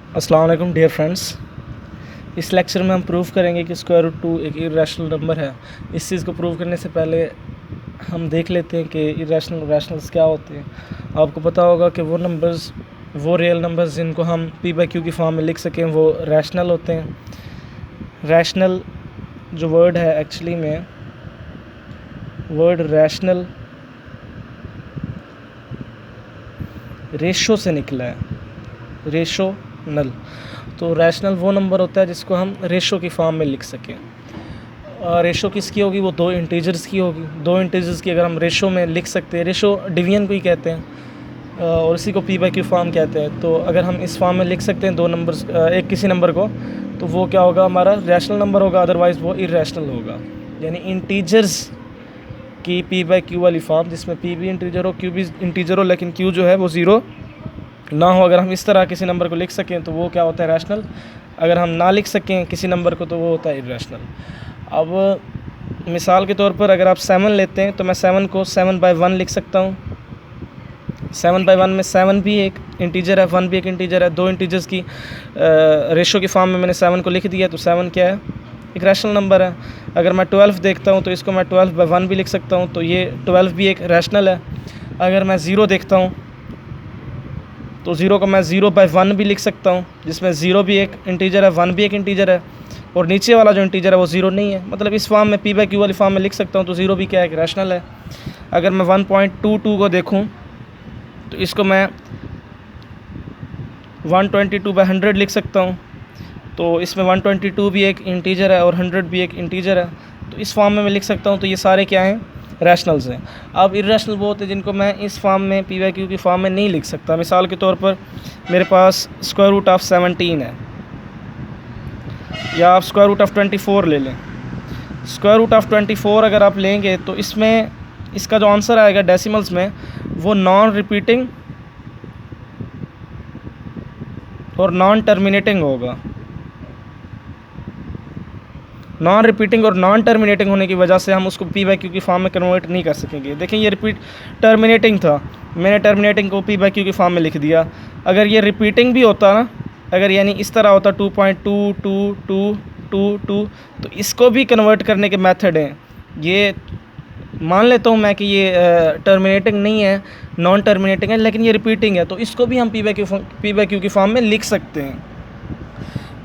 अस्सलाम वालेकुम dear friends. इस लेक्चर में हम प्रूव करेंगे कि स्क्वायर रूट 2 एक इरेशनल नंबर है। इस चीज़ को प्रूव करने से पहले हम देख लेते हैं कि इरेशनल रैशनल्स क्या होते हैं। आपको पता होगा कि वो रियल नंबर्स जिनको हम पी बाई क्यू की फॉर्म में लिख सकें वो रैशनल होते हैं। रैशनल जो वर्ड है एक्चुअली में वर्ड रैशनल रेशो से निकला है, रेशो नल। तो रैशनल वो नंबर होता है जिसको हम रेशो की फॉर्म में लिख सकें। रेशो किसकी होगी? वो दो इंटीजर्स की होगी। दो इंटीजर्स की अगर हम रेशो में लिख सकते हैं, रेशो डिवीजन को ही कहते हैं और इसी को पी बाई क्यू फॉर्म कहते हैं। तो अगर हम इस फॉर्म में लिख सकते हैं दो नंबर्स, एक किसी नंबर को, तो वो क्या होगा? हमारा रैशनल नंबर होगा, अदरवाइज़ वो इरेशनल होगा। यानी इंटीजर्स की पी बाई क्यू वाली फॉर्म जिसमें पी भी इंटीजर हो, क्यू भी इंटीजर हो, लेकिन क्यू जो है वो ज़ीरो ना हो। अगर हम इस तरह किसी नंबर को लिख सकें तो वो क्या होता है? रैशनल। अगर हम ना लिख सकें किसी नंबर को तो वो होता है इरेशनल। अब मिसाल के तौर पर अगर आप 7 लेते हैं तो मैं 7 को 7/1 लिख सकता हूँ। 7/1 में 7 भी एक इंटीजर है, 1 भी एक इंटीजर है। दो इंटीजर्स की रेशो की फॉर्म में मैंने 7 को लिख दिया, तो 7 क्या है? एक रैशनल नंबर है। अगर मैं 12 देखता हूँ तो इसको मैं 12/1 भी लिख सकता हूँ, तो ये 12 भी एक रैशनल है। अगर मैं 0 देखता हूँ तो 0 को मैं 0/1 भी लिख सकता हूँ, जिसमें 0 भी एक इंटीजर है, 1 भी एक इंटीजर है, और नीचे वाला जो इंटीजर है वो 0 नहीं है। मतलब इस फॉर्म में पी बाई क्यू वाली फॉर्म में लिख सकता हूँ, तो 0 भी क्या है? एक रैशनल है। अगर मैं 1.22 को देखूँ तो इसको मैं 122/100 लिख सकता हूँ, तो इसमें 122 भी एक इंटीजर है और 100 भी एक इंटीजर है। तो इस फॉर्म में मैं लिख सकता हूँ। तो ये सारे क्या हैं? रैशनल्स हैं। अब इरेशनल वो होते हैं जिनको मैं इस फॉर्म में पी बाई क्यू की फॉर्म में नहीं लिख सकता। मिसाल के तौर पर मेरे पास स्क्वायर रूट ऑफ 17 है, या आप स्क्वायर रूट ऑफ 24 ले लें। स्क्वायर रूट ऑफ 24 अगर आप लेंगे तो इसमें इसका जो आंसर आएगा डेसिमल्स में वो नॉन रिपीटिंग और नॉन टर्मिनेटिंग होगा। नॉन रिपीटिंग और नॉन टर्मिनेटिंग होने की वजह से हम उसको पी बाई क्यू की फॉर्म में कन्वर्ट नहीं कर सकेंगे। देखें, ये टर्मिनेटिंग था, मैंने टर्मिनेटिंग को पी बाई क्यू की फॉर्म में लिख दिया। अगर ये रिपीटिंग भी होता ना, अगर यानी इस तरह होता 2.2222, तो इसको भी कन्वर्ट करने के मेथड हैं। ये मान लेता हूँ मैं कि ये टर्मिनेटिंग नहीं है, नॉन टर्मिनेटिंग है, लेकिन ये रिपीटिंग है, तो इसको भी हम पी बाई क्यू की फॉर्म में लिख सकते हैं।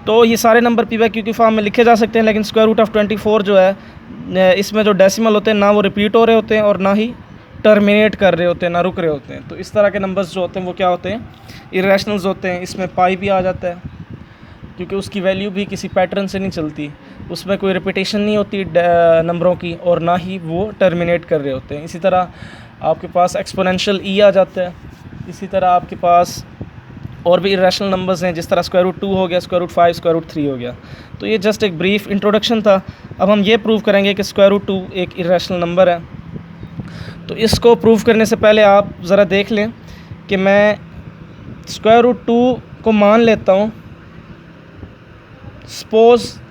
तो ये सारे नंबर पी बाई क्यू की फॉर्म में लिखे जा सकते हैं, लेकिन स्क्वायर रूट ऑफ 24 जो है इसमें जो डेसिमल होते हैं ना वो रिपीट हो रहे होते हैं और ना ही टर्मिनेट कर रहे होते हैं, ना रुक रहे होते हैं। तो इस तरह के नंबर्स जो होते हैं वो क्या होते हैं? इरेशनल्स होते हैं। इसमें पाई भी आ जाता है क्योंकि उसकी वैल्यू भी किसी पैटर्न से नहीं चलती, उसमें कोई रिपीटेशन नहीं होती नंबरों की, और ना ही वो टर्मिनेट कर रहे होते हैं। इसी तरह आपके पास एक्सपोनेंशियल ई आ जाता है। इसी तरह आपके पास और भी इरेशनल नंबर्स हैं, जिस तरह स्क्वायर रूट 2 हो गया, स्क्वायर रूट 5, स्क्वायर रूट 3 हो गया। तो ये जस्ट एक ब्रीफ इंट्रोडक्शन था। अब हम ये प्रूव करेंगे कि स्क्वायर रूट 2 एक इरेशनल नंबर है। तो इसको प्रूव करने से पहले आप ज़रा देख लें कि मैं स्क्वायर रूट 2 को मान लेता हूँ।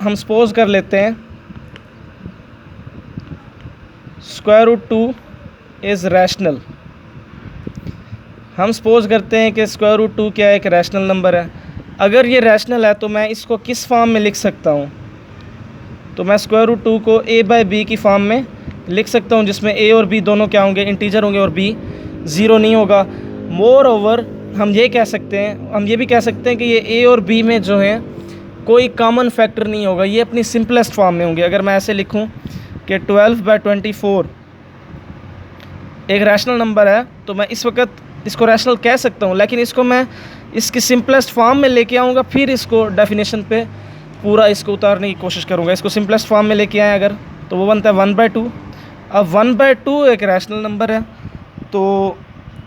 हम सपोज कर लेते हैं स्क्वायर रूट 2 इज़ रैशनल। हम सपोज करते हैं कि स्क्वायर रूट 2 क्या है? एक रैशनल नंबर है। अगर ये रैशनल है तो मैं इसको किस फॉर्म में लिख सकता हूँ? तो मैं स्क्वायर रूट 2 को a बाई बी की फॉर्म में लिख सकता हूँ, जिसमें a और b दोनों क्या होंगे? इंटीजर होंगे, और b ज़ीरो नहीं होगा। मोर ओवर हम ये भी कह सकते हैं कि ये a और b में जो है कोई कॉमन फैक्टर नहीं होगा, ये अपनी सिंपलेस्ट फॉर्म में होंगे। अगर मैं ऐसे लिखूँ कि 12/24 एक रैशनल नंबर है तो मैं इस वक्त इसको रैशनल कह सकता हूँ, लेकिन इसको मैं इसकी सिंपलेस्ट फॉर्म में लेके आऊँगा, फिर इसको डेफिनेशन पे पूरा इसको उतारने की कोशिश करूँगा। इसको सिंपलेस्ट फॉर्म में लेके आए अगर, तो वो बनता है 1/2। अब 1/2 एक रैशनल नंबर है, तो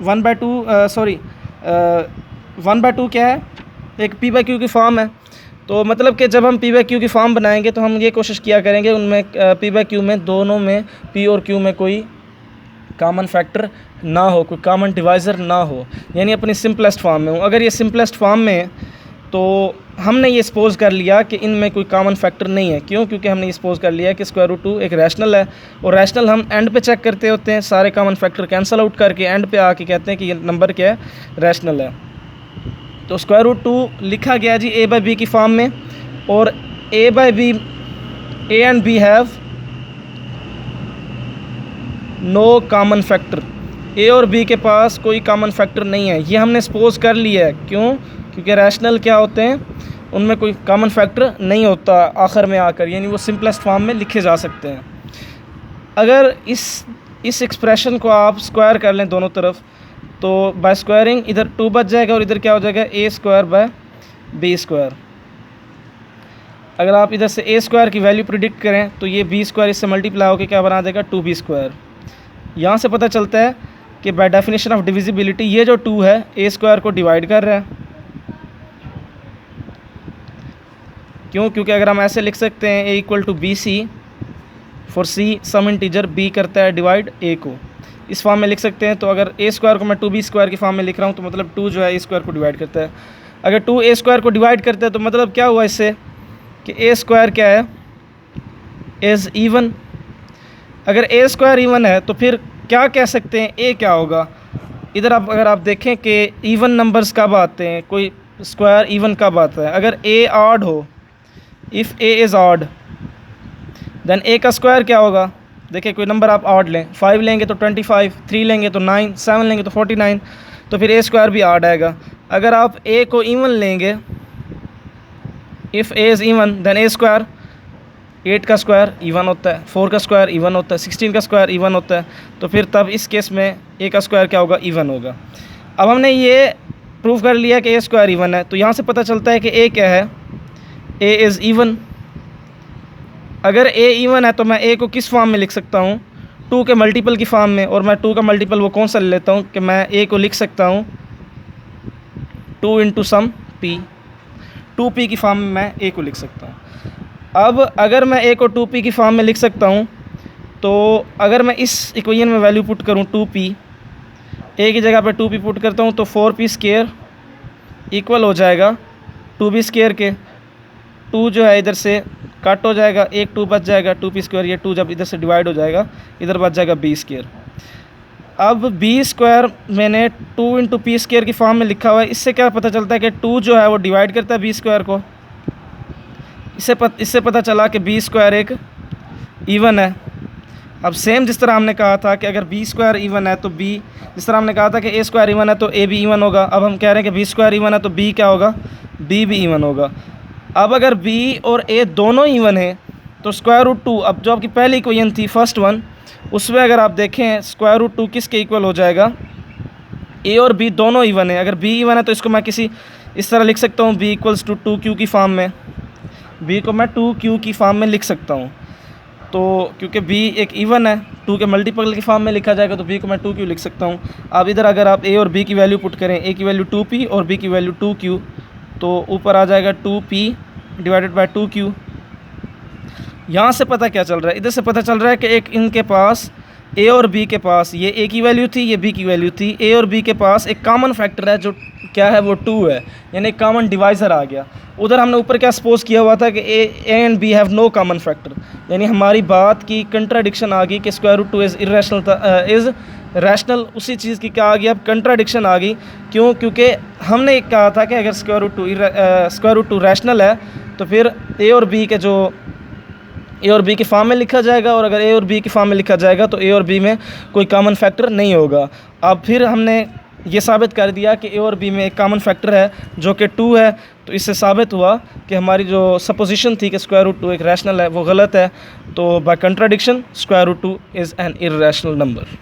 1/2 क्या है? एक पी बाई क्यू की फॉर्म है। तो मतलब कि जब हम पी बाई क्यू की फॉर्म बनाएंगे तो हम ये कोशिश किया करेंगे उनमें पी बाई क्यू में दोनों में पी और क्यू में कोई कॉमन फैक्टर ना हो, कोई कॉमन डिवाइज़र ना हो, यानी अपनी सिंपलेस्ट फॉर्म में हो। अगर ये सिंपलेस्ट फॉर्म में है तो हमने ये सपोज़ कर लिया कि इनमें कोई कॉमन फैक्टर नहीं है। क्यों? क्योंकि हमने ये सपोज़ कर लिया कि स्क्वायर रूट 2 एक रैशनल है, और रैशनल हम एंड पे चेक करते होते हैं, सारे कॉमन फैक्टर कैंसिल आउट करके एंड पे आके कहते हैं कि ये नंबर क्या है? रैशनल है। तो स्क्वायर रूट 2 लिखा गया जी a बाई बी की फॉर्म में, और a by B, a and b have no common factor. a और b के पास कोई कॉमन फैक्टर नहीं है, ये हमने सपोज कर लिया है। क्यों? क्योंकि रैशनल क्या होते हैं, उनमें कोई कॉमन फैक्टर नहीं होता आखिर में आकर, यानी वो सिंपलेस्ट फॉर्म में लिखे जा सकते हैं। अगर इस एक्सप्रेशन को आप स्क्वायर कर लें दोनों तरफ, तो बाय स्क्वायरिंग इधर 2 बच जाएगा और इधर क्या हो जाएगा a square by b square. अगर आप इधर से a स्क्वायर की वैल्यू प्रिडिक्ट करें तो ये b स्क्वायर इससे मल्टीप्लाई होकर क्या बना देगा 2b स्क्वायर। यहाँ से पता चलता है कि बाय डेफिनेशन ऑफ डिविजिबिलिटी ये जो 2 है a स्क्वायर को डिवाइड कर रहा है। क्यों? क्योंकि अगर हम ऐसे लिख सकते हैं a equal to B C for C some integer b करता है डिवाइड a को, इस फॉर्म में लिख सकते हैं। तो अगर a स्क्वायर को मैं 2b स्क्वायर की फॉर्म में लिख रहा हूँ तो मतलब 2 जो है a स्क्वायर को डिवाइड करता है। अगर 2 a स्क्वायर को डिवाइड करता है तो मतलब क्या हुआ इससे कि a स्क्वायर क्या है, इज़ इवन। अगर a स्क्वायर इवन है तो फिर क्या कह सकते हैं, a क्या होगा। इधर आप अगर आप देखें कि इवन नंबर्स कब आते हैं, कोई स्क्वायर इवन कब आता है, अगर a ऑड हो, if a is odd then a का स्क्वायर क्या होगा। देखिए कोई नंबर आप ऑड लें, 5 लेंगे तो 25, 3 लेंगे तो 9, 7 लेंगे तो 49, तो फिर a स्क्वायर भी ऑड आएगा। अगर आप a को इवन लेंगे, if a is even then a square, 8 का स्क्वायर इवन होता है, 4 का स्क्वायर इवन होता है, 16 का स्क्वायर इवन होता है, तो फिर तब इस केस में a का स्क्वायर क्या होगा, इवन होगा। अब हमने ये प्रूव कर लिया कि a स्क्वायर इवन है, तो यहाँ से पता चलता है कि a क्या है, a इज़ इवन। अगर a इवन है तो मैं a को किस फॉर्म में लिख सकता हूँ, 2 के मल्टीपल की फॉर्म में, और मैं 2 का मल्टीपल वो कौन सा ले लेता हूँ कि मैं a को लिख सकता हूँ 2 इंटू सम p, 2p की फॉर्म में मैं a को लिख सकता हूँ। अब अगर मैं a को 2p की फॉर्म में लिख सकता हूँ, तो अगर मैं इस इक्वेशन में वैल्यू पुट करूँ 2p, a की जगह पे 2p पुट करता हूँ तो 4p स्क्वायर इक्वल हो जाएगा 2b स्क्वायर के। 2 जो है इधर से कट हो जाएगा, एक 2 बच जाएगा, 2p स्क्वायर, ये 2 जब इधर से डिवाइड हो जाएगा इधर बच जाएगा b स्क्वायर। अब b स्क्वायर मैंने 2 इंटू पी स्क्वायर की फॉर्म में लिखा हुआ है, इससे क्या पता चलता है कि 2 जो है वो डिवाइड करता है b स्क्वायर को। इससे पता चला कि b स्क्वायर एक इवन है। अब सेम जिस तरह हमने कहा था कि अगर b स्क्वायर इवन है तो b, जिस तरह हमने कहा था कि a स्क्वायर इवन है तो a भी इवन होगा, अब हम कह रहे हैं कि b स्क्वायर इवन है तो b क्या होगा, b भी इवन होगा। अब अगर b और a दोनों इवन है तो स्क्वायर रूट 2, अब जो आपकी पहली इक्वेशन थी फर्स्ट वन, उसमें अगर आप देखें स्क्वायर रूट 2 किसके इक्वल हो जाएगा, a और b दोनों इवन है। अगर b इवन है तो इसको मैं किसी इस तरह लिख सकता हूँ, b इक्वल्स टू 2q की फॉर्म में, b को मैं 2q की फॉर्म में लिख सकता हूँ। तो क्योंकि b एक इवन है, 2 के मल्टीपल की फॉर्म में लिखा जाएगा तो b को मैं 2q लिख सकता हूँ। अब इधर अगर आप a और b की वैल्यू पुट करें, a की वैल्यू 2p और b की वैल्यू 2q, तो ऊपर आ जाएगा 2p डिवाइडेड बाय 2q। यहाँ से पता क्या चल रहा है, इधर से पता चल रहा है कि एक इनके पास a और b के पास, ये a की वैल्यू थी, ये b की वैल्यू थी, a और b के पास एक कॉमन फैक्टर है जो क्या है, वो 2 है, यानी एक कॉमन डिवाइज़र आ गया। उधर हमने ऊपर क्या सपोज किया हुआ था कि a and b have no common factor, यानी हमारी बात की कंट्राडिक्शन आ गई कि स्क्वायर रूट 2 इज़ इरेशनल था, इज़ रैशनल, उसी चीज़ की क्या आ गई, अब कंट्राडिक्शन आ गई। क्यों? क्योंकि हमने कहा था कि अगर स्क्वायर रूट 2 रैशनल है तो फिर a और b के जो a और b की फॉर्म में लिखा जाएगा, और अगर a और b की फॉर्म में लिखा जाएगा तो a और b में कोई कॉमन फैक्टर नहीं होगा। अब फिर हमने ये साबित कर दिया कि a और b में एक कॉमन फैक्टर है जो कि 2 है, तो इससे साबित हुआ कि हमारी जो सपोजिशन थी कि स्क्वायर रूट 2 एक रैशनल है वो गलत है। तो by contradiction square root 2 is an irrational number.